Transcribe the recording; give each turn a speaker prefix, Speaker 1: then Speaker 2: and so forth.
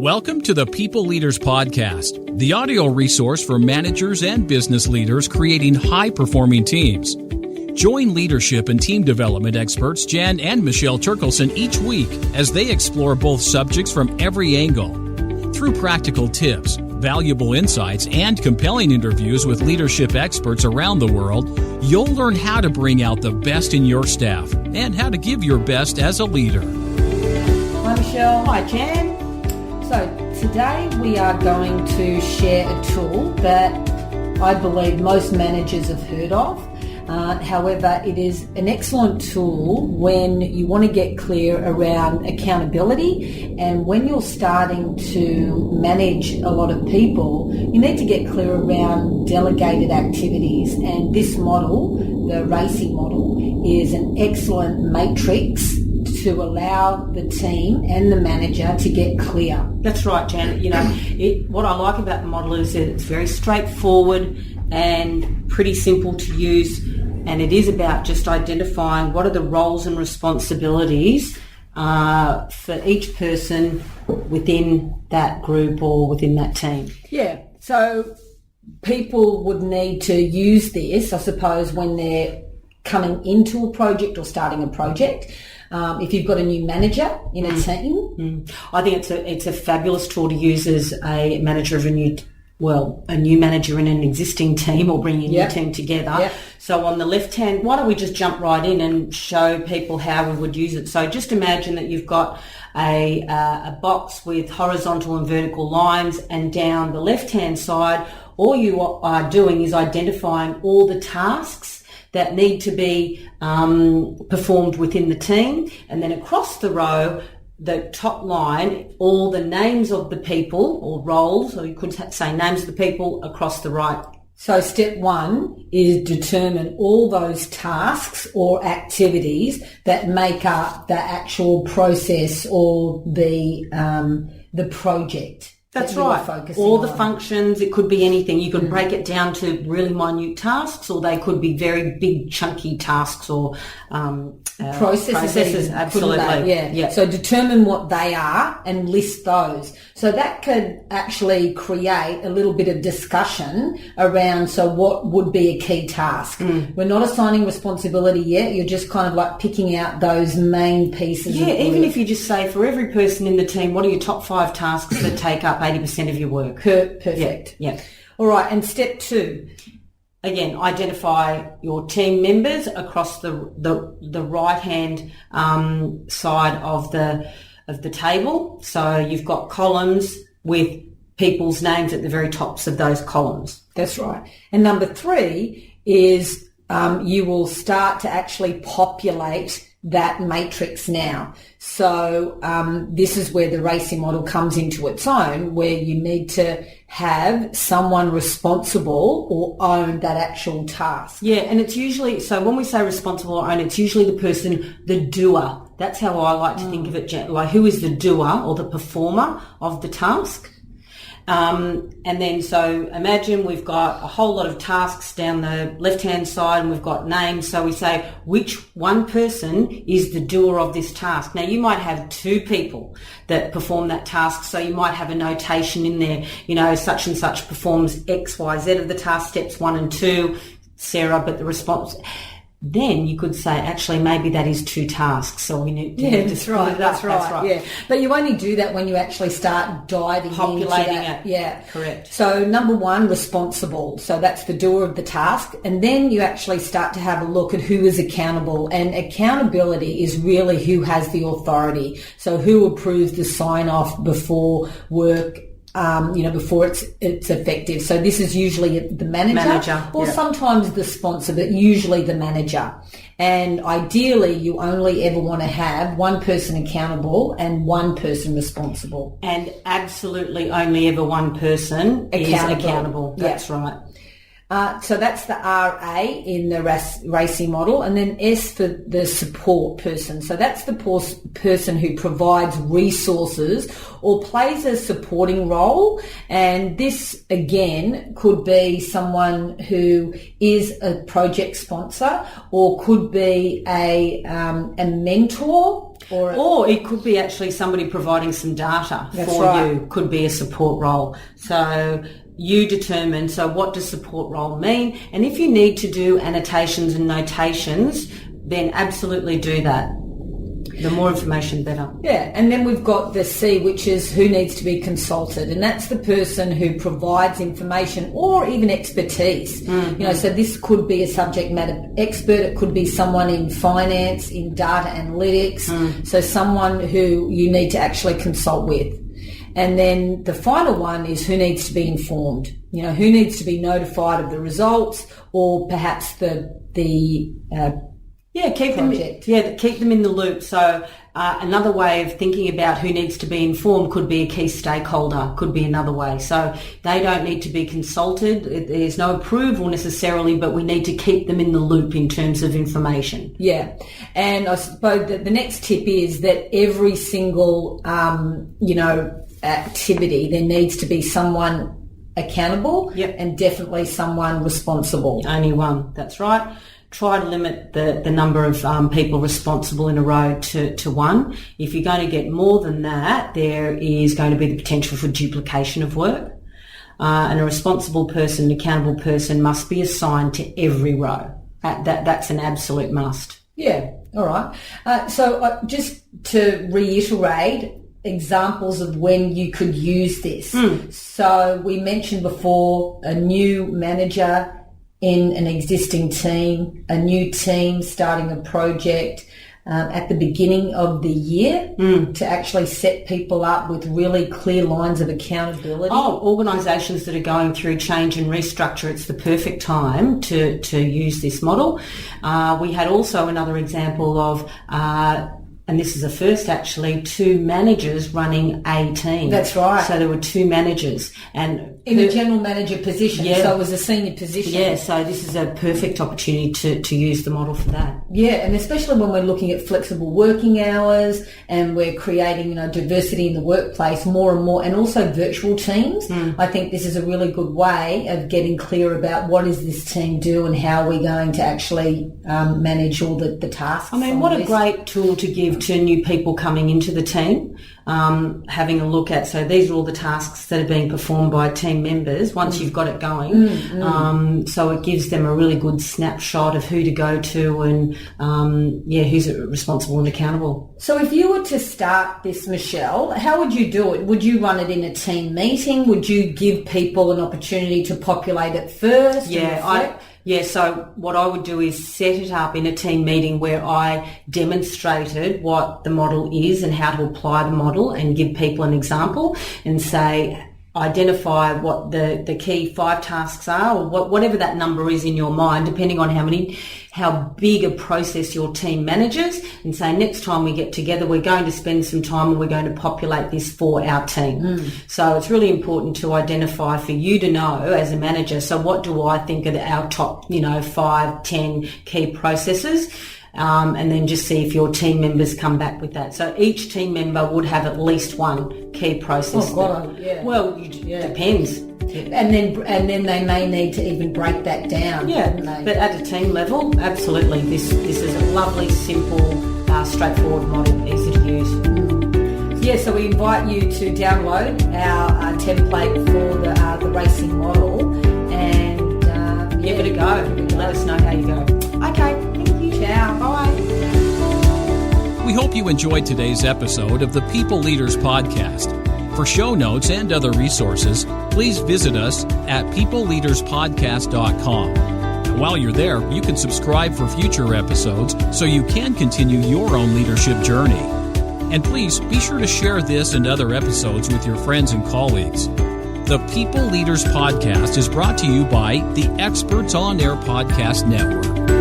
Speaker 1: Welcome to the People Leaders Podcast, the audio resource for managers and business leaders creating high-performing teams. Join leadership and team development experts Jan and Michelle Turkelson each week as they explore both subjects from every angle. Through practical tips, valuable insights, and compelling interviews with leadership experts around the world, you'll learn how to bring out the best in your staff and how to give your best as a leader.
Speaker 2: Hi Michelle. Hi Jan. So today we are going to share a tool that I believe most managers have heard of. However, it is an excellent tool when you want to get clear around accountability, and when you're starting to manage a lot of people, you need to get clear around delegated activities. And this model, the RASCI model, is an excellent matrix to allow the team and the manager to get clear.
Speaker 3: That's right, Jan. What I like about the model is that it's very straightforward and pretty simple to use, and it is about just identifying what are the roles and responsibilities for each person within that group or within that team.
Speaker 2: Yeah, so people would need to use this, I suppose, when they're coming into a project or starting a project. If you've got a new manager in a team.
Speaker 3: I think it's a fabulous tool to use as a manager of a new manager in an existing team or bringing a new team together. Yep. So on the left hand, why don't we just jump right in and show people how we would use it. So just imagine that you've got a box with horizontal and vertical lines, and down the left hand side, all you are doing is identifying all the tasks that need to be performed within the team, and then across the row, the top line, all the names of the people or roles, or you could say names of the people across the right.
Speaker 2: So step one is determine all those tasks or activities that make up the actual process or the project.
Speaker 3: That's right. All the functions, it could be anything. You can break it down to really minute tasks, or they could be very big, chunky tasks or processes. Absolutely.
Speaker 2: Yeah. So determine what they are and list those. So that could actually create a little bit of discussion around, so what would be a key task? We're not assigning responsibility yet. You're just kind of like picking out those main pieces.
Speaker 3: Yeah, even if you just say, for every person in the team, what are your top 5 tasks that take up 80% of your work?
Speaker 2: Perfect.
Speaker 3: Yeah.
Speaker 2: All right. And step 2.
Speaker 3: Again, identify your team members across the right hand side of the table. So you've got columns with people's names at the very tops of those columns.
Speaker 2: That's right. And number 3 is you will start to actually populate that matrix now. So this is where the RACI model comes into its own, where you need to have someone responsible or own that actual task.
Speaker 3: Yeah, and it's usually, so when we say responsible or own, it's usually the person, the doer. That's how I like to think of it, like who is the doer or the performer of the task. And then so imagine we've got a whole lot of tasks down the left-hand side and we've got names. So we say which one person is the doer of this task. Now you might have 2 people that perform that task. So you might have a notation in there, such and such performs X, Y, Z of the task, steps 1 and 2, Sarah, but the response... Then you could say, actually, maybe that is 2 tasks. So we need to
Speaker 2: that's right. Yeah, but you only do that when you actually start diving
Speaker 3: populating
Speaker 2: into that.
Speaker 3: It.
Speaker 2: Yeah,
Speaker 3: correct.
Speaker 2: So number 1, responsible. So that's the doer of the task, and then you actually start to have a look at who is accountable. And accountability is really who has the authority. So who approves the sign off before work. Before it's effective. So this is usually the manager or sometimes the sponsor, but usually the manager. And ideally, you only ever want to have one person accountable and one person responsible.
Speaker 3: And absolutely only ever one person is accountable. That's right.
Speaker 2: So that's the RA in the RACI model, and then S for the support person. So that's the person who provides resources or plays a supporting role. And this, again, could be someone who is a project sponsor, or could be a mentor,
Speaker 3: or it could be actually somebody providing some data for you. Could be a support role. So you determine, so what does support role mean? And if you need to do annotations and notations, then absolutely do that. The more information, better.
Speaker 2: Yeah, and then we've got the C, which is who needs to be consulted, and that's the person who provides information or even expertise.
Speaker 3: Mm-hmm.
Speaker 2: You know, so this could be a subject matter expert, it could be someone in finance, in data analytics, so someone who you need to actually consult with. And then the final one is who needs to be informed. You know, who needs to be notified of the results, or perhaps keep
Speaker 3: them in the loop. So another way of thinking about who needs to be informed could be a key stakeholder, could be another way. So they don't need to be consulted. There's no approval necessarily, but we need to keep them in the loop in terms of information.
Speaker 2: Yeah. And I suppose the next tip is that every single, activity, there needs to be someone accountable and definitely someone responsible.
Speaker 3: Only one. That's right. Try to limit the number of people responsible in a row to one. If you're going to get more than that, there is going to be the potential for duplication of work. And a responsible person, an accountable person must be assigned to every row. That's an absolute must.
Speaker 2: Yeah, all right. So just to reiterate, examples of when you could use this. So we mentioned before a new manager in an existing team, a new team starting a project at the beginning of the year to actually set people up with really clear lines of accountability.
Speaker 3: Organisations that are going through change and restructure, it's the perfect time to use this model. We had also another example of and this is a first actually, 2 managers running a team.
Speaker 2: That's right.
Speaker 3: So there were 2 managers. And
Speaker 2: in a general manager position, so it was a senior position.
Speaker 3: Yeah, so this is a perfect opportunity to use the model for that.
Speaker 2: Yeah, and especially when we're looking at flexible working hours and we're creating, diversity in the workplace more and more, and also virtual teams. I think this is a really good way of getting clear about what does this team do and how we're going to actually manage all the tasks.
Speaker 3: I mean, what a great tool to give to new people coming into the team, having a look at, so these are all the tasks that are being performed by team members once you've got it going. So it gives them a really good snapshot of who to go to and, who's responsible and accountable.
Speaker 2: So if you were to start this, Michelle, how would you do it? Would you run it in a team meeting? Would you give people an opportunity to populate it first?
Speaker 3: So what I would do is set it up in a team meeting where I demonstrated what the model is and how to apply the model and give people an example and say, identify what the key 5 tasks are, or whatever that number is in your mind, depending on how big a process your team manages, and say next time we get together we're going to spend some time and we're going to populate this for our team. So it's really important to identify, for you to know as a manager, so what do I think are our top 5, 10 key processes, and then just see if your team members come back with that. So each team member would have at least one key process. Depends.
Speaker 2: And then they may need to even break that down.
Speaker 3: But at a team level, absolutely. This is a lovely, simple, straightforward model, easy to use.
Speaker 2: So we invite you to download our template for the racing model and
Speaker 3: give it a go. Let us know how you go. Okay, thank you.
Speaker 2: Ciao.
Speaker 3: Bye.
Speaker 1: We hope you enjoyed today's episode of the People Leaders Podcast. For show notes and other resources, please visit us at peopleleaderspodcast.com. And while you're there, you can subscribe for future episodes so you can continue your own leadership journey. And please be sure to share this and other episodes with your friends and colleagues. The People Leaders Podcast is brought to you by the Experts on Air Podcast Network.